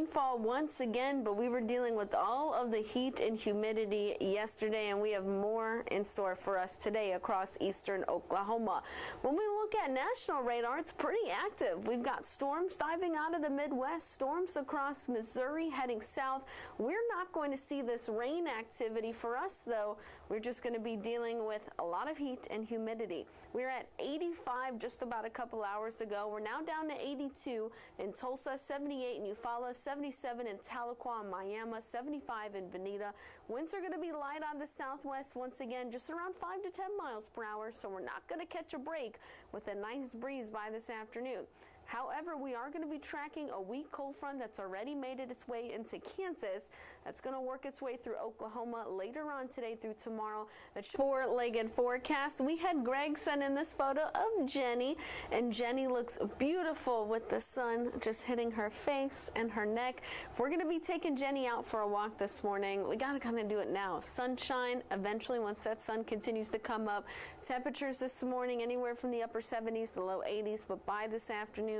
rainfall once again, but we were dealing with all of the heat and humidity yesterday, and we have more in store for us today across eastern Oklahoma. When we look at national radar, it's pretty active. We've got storms diving out of the Midwest, storms across Missouri heading south. We're not going to see this rain activity for us, though. We're just going to be dealing with a lot of heat and humidity. We're at 85 just about a couple hours ago. We're now down to 82 in Tulsa, 78 in Eufaula, 77 in Tahlequah and Miami, 75 in Veneta. Winds are going to be light on the southwest once again, just around 5 to 10 miles per hour, so we're not going to catch a break with a nice breeze by this afternoon. However, we are going to be tracking a weak cold front that's already made its way into Kansas. That's going to work its way through Oklahoma later on today through tomorrow. That's four-legged forecast. We had Greg send in this photo of Jenny, and Jenny looks beautiful with the sun just hitting her face and her neck. If we're going to be taking Jenny out for a walk this morning, we got to kind of do it now. Sunshine, eventually once that sun continues to come up. Temperatures this morning anywhere from the upper 70s to low 80s, but by this afternoon,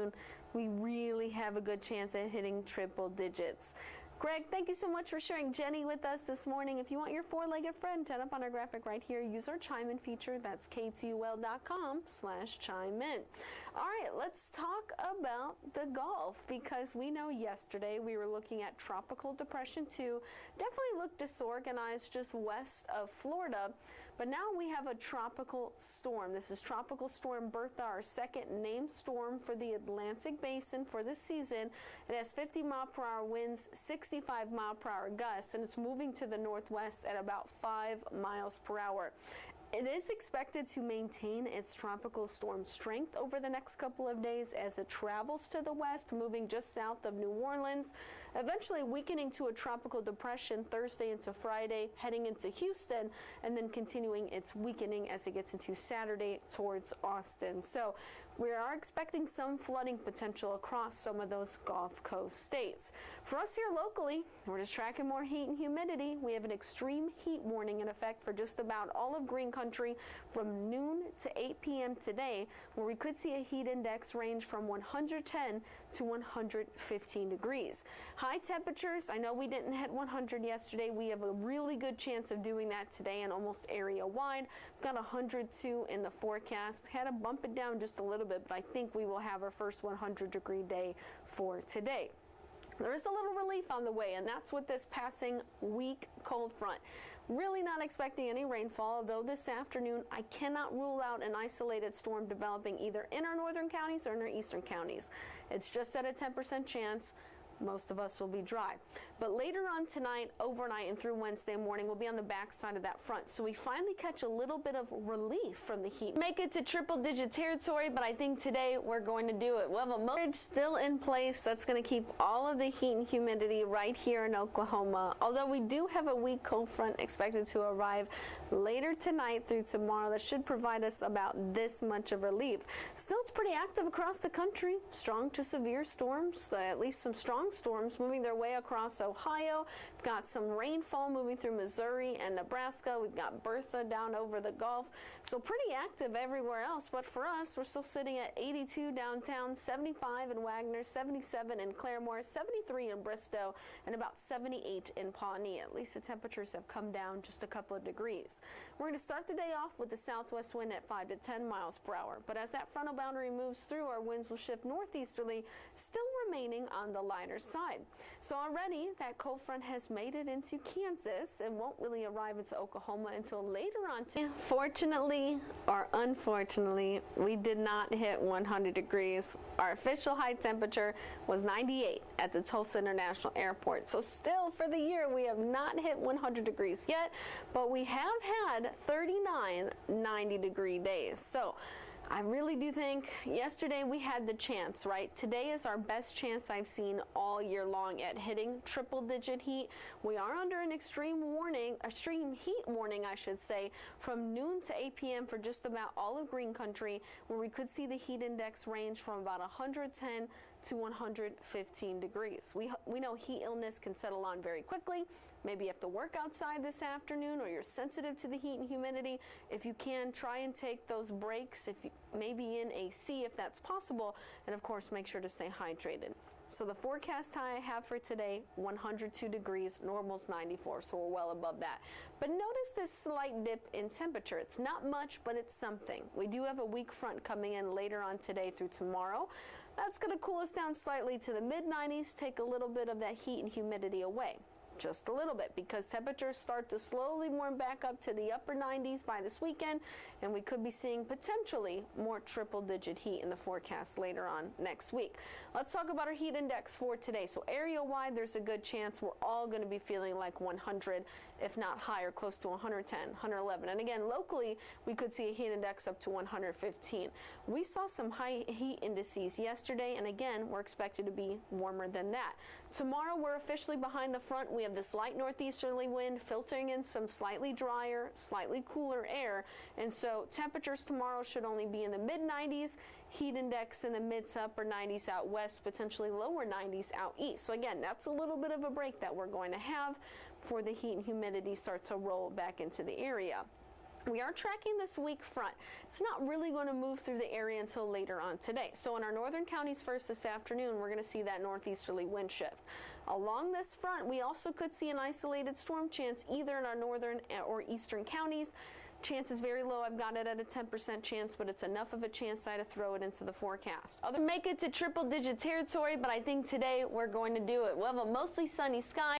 we really have a good chance at hitting triple digits. Greg, thank you so much for sharing Jenny with us this morning. If you want your four-legged friend, turn up on our graphic right here. Use our chime in feature. That's KTUL.com/chime-in. All right, let's talk about the Gulf, because we know yesterday we were looking at Tropical Depression 2. Definitely looked disorganized just west of Florida, but now we have a tropical storm. This is Tropical Storm Bertha, our second named storm for the Atlantic Basin for this season. It has 50-mile-per-hour winds, 65-mile-per-hour gusts, and it's moving to the northwest at about 5 miles per hour. It is expected to maintain its tropical storm strength over the next couple of days as it travels to the west, moving just south of New Orleans, eventually weakening to a tropical depression Thursday into Friday, heading into Houston, and then continuing its weakening as it gets into Saturday towards Austin. So we are expecting some flooding potential across some of those Gulf Coast states. For us here locally, we're just tracking more heat and humidity. We have an extreme heat warning in effect for just about all of Green Country from noon to 8 p.m. today, where we could see a heat index range from 110 to 115 degrees. High temperatures, I know we didn't hit 100 yesterday. We have a really good chance of doing that today and almost area-wide. We've got 102 in the forecast. Had to bump it down just a little bit, but I think we will have our first 100-degree day for today. There is a little relief on the way, and that's with this passing weak cold front. Really not expecting any rainfall, although this afternoon I cannot rule out an isolated storm developing either in our northern counties or in our eastern counties. It's just at a 10% chance. Most of us will be dry. But later on tonight, overnight, and through Wednesday morning, we'll be on the backside of that front. So we finally catch a little bit of relief from the heat. Make it to triple-digit territory, but I think today we're going to do it. We'll have a motor still in place. That's going to keep all of the heat and humidity right here in Oklahoma. Although we do have a weak cold front expected to arrive later tonight through tomorrow, that should provide us about this much of relief. Still, it's pretty active across the country. Strong to severe storms, at least some strong storms moving their way across Ohio. We've got some rainfall moving through Missouri and Nebraska. We've got Bertha down over the Gulf. So pretty active everywhere else, but for us, we're still sitting at 82 downtown, 75 in Wagner, 77 in Claremore, 73 in Bristow, and about 78 in Pawnee. At least the temperatures have come down just a couple of degrees. We're going to start the day off with the southwest wind at 5 to 10 miles per hour, but as that frontal boundary moves through, our winds will shift northeasterly, still remaining on the lighter side. So already that cold front has made it into Kansas and won't really arrive into Oklahoma until later on. Fortunately or unfortunately, we did not hit 100 degrees. Our official high temperature was 98 at the Tulsa International Airport. So still for the year, we have not hit 100 degrees yet, but we have had 39 90-degree days. So I really do think yesterday we had the chance, right? Today is our best chance I've seen all year long at hitting triple-digit heat. We are under an extreme heat warning, I should say, from noon to 8 p.m. for just about all of Green Country, where we could see the heat index range from about 110 to 115 degrees. We know heat illness can settle on very quickly. Maybe you have to work outside this afternoon, or you're sensitive to the heat and humidity. If you can, try and take those breaks, maybe in AC if that's possible, and of course make sure to stay hydrated. So the forecast high I have for today, 102 degrees, normal's 94, so we're well above that. But notice this slight dip in temperature. It's not much, but it's something. We do have a weak front coming in later on today through tomorrow. That's going to cool us down slightly to the mid-90s, take a little bit of that heat and humidity away. Just a little bit, because temperatures start to slowly warm back up to the upper 90s by this weekend, and we could be seeing potentially more triple-digit heat in the forecast later on next week. Let's talk about our heat index for today. So area-wide, there's a good chance we're all going to be feeling like 100, if not higher, close to 110, 111. And again, locally, we could see a heat index up to 115. We saw some high heat indices yesterday, and again, we're expected to be warmer than that. Tomorrow, we're officially behind the front. We have this light northeasterly wind filtering in some slightly drier, slightly cooler air, and so temperatures tomorrow should only be in the mid-90s, heat index in the mid to upper 90s out west, potentially lower 90s out east. So again, that's a little bit of a break that we're going to have before the heat and humidity start to roll back into the area. We are tracking this weak front. It's not really going to move through the area until later on today. So in our northern counties first this afternoon, we're going to see that northeasterly wind shift. Along this front, we also could see an isolated storm chance either in our northern or eastern counties. Chance is very low. I've got it at a 10% chance, but it's enough of a chance to throw it into the forecast. Make it to triple-digit territory, but I think today we're going to do it. We'll have a mostly sunny sky.